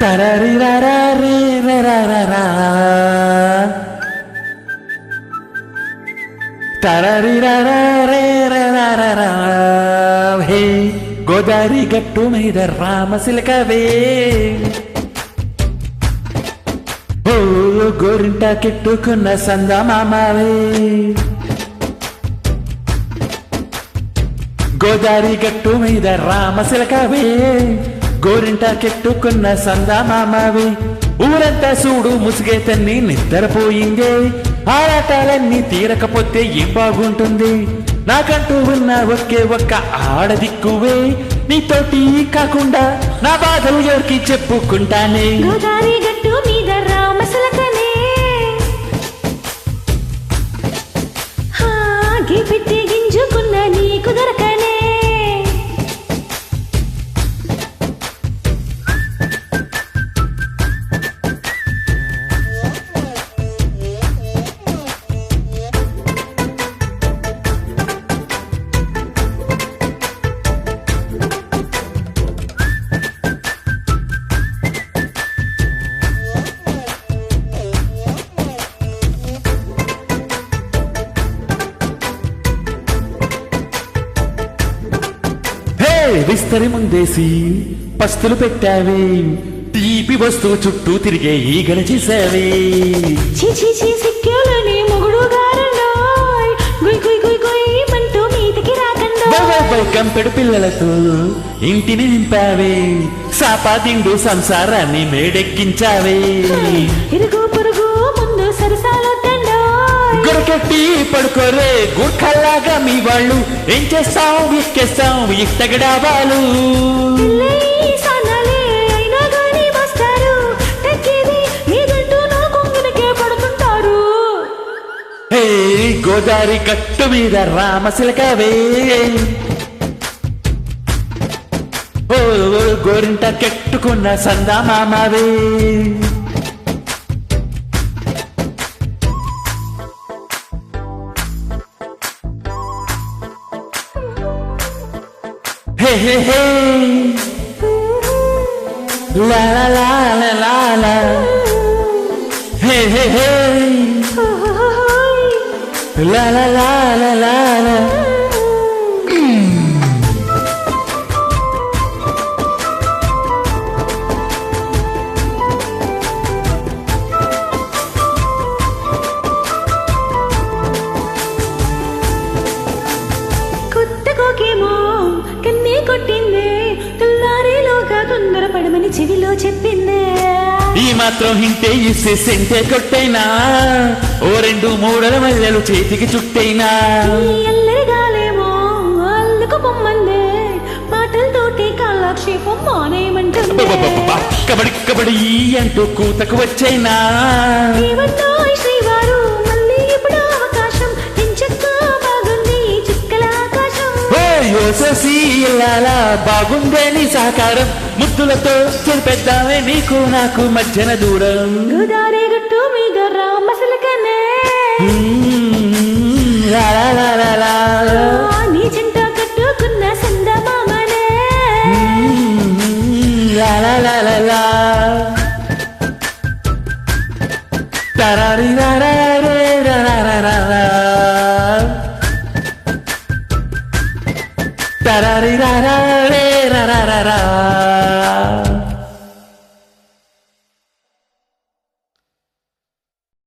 తరరిరరా రే రరరరా తరరిరరా రే రరరరా హే గోదారి గట్టు మీద రామసిలకవే ఓ గోరింట కెట్టుకున్న సందమామవే గోదారి గట్టు మీద రామసిలకవే గోరింట కెట్టుకున్న సందమామవే ఊరంతా చూడు ముసిగే తన్ని నిద్రపోయిందే ఆరాటాలన్నీ తీరకపోతే ఏం బాగుంటుంది నాకంటూ ఉన్న ఒకే ఒక్క ఆడదిక్కువే నీతోటి కాకుండా నా బాధలు ఎవరికి చెప్పుకుంటానే గోదారి గట్టు మీద రామసిలకనే పెట్టి గింజుకున్న నీకు దొరకనే విస్తరి ముందేసి పస్తులు పెట్టావే తీపి వస్తువు చుట్టూ తిరిగే ఈగలు చేసావే సిక్కేలని మొగుడు గారుండోయ్ గుయ్ గుయ్ గుయ్ గుయ్ మంటూ మీదికి రాకండోయ్ కంపెడు పిల్లలతో ఇంటిని నింపావే సాపాదిండు సంసారాన్ని మేడెక్కించావే ఇరుగు పొరుగు ముందు సరసాలొద్దండోయ్ గొరకెట్టి పడుకోరే గుర్ఖల్లాగా మీ వాళ్ళు ఏం చేస్తాం ఎక్కేస్తాం ఇట్టగడావాలు గోదారి గట్టు మీద రామసిలకవే ఓ గోరింట కెట్టుకున్న సందమామవే హే హే హే లా లా లా లా లా లా హే హే హే లా లా లా లా లా లా కొత్తగోకేమో కన్నే కొట్టిందే తెల్లారిలోగా తొందరపడమని చెవిలో చెప్పిందే ఈ మాత్రం హింటే ఇస్తే సెంటే కొట్టైనా ఓ 2-3 మల్లెలు చేతికి చుట్టైనా అల్లరిగాలేమో అల్లుకు పొమ్మందే మాటలతోటి కాలక్షేపం మానేయమంటుంది కబడి కబడి అంటూ కూతకు వచ్చైనా ఏమన్నాయ్ శ్రీవారు మళ్ళీ ఇప్పుడు అవకాశం ఎంచక్క బాగుంది చుక్కల ఆకాశం యోససి ఇల్లాలా బాగుందే నీ సహకారం ముద్దులతో చెరిపెద్దామే నీకు నాకు మధ్యన దూరం గోదారి గట్టు మీద రామసిలకనే నీ చింత కట్టుకున్న సందమామనే తరరిరరా రే రరరరా తరరిరరా రే రరరరా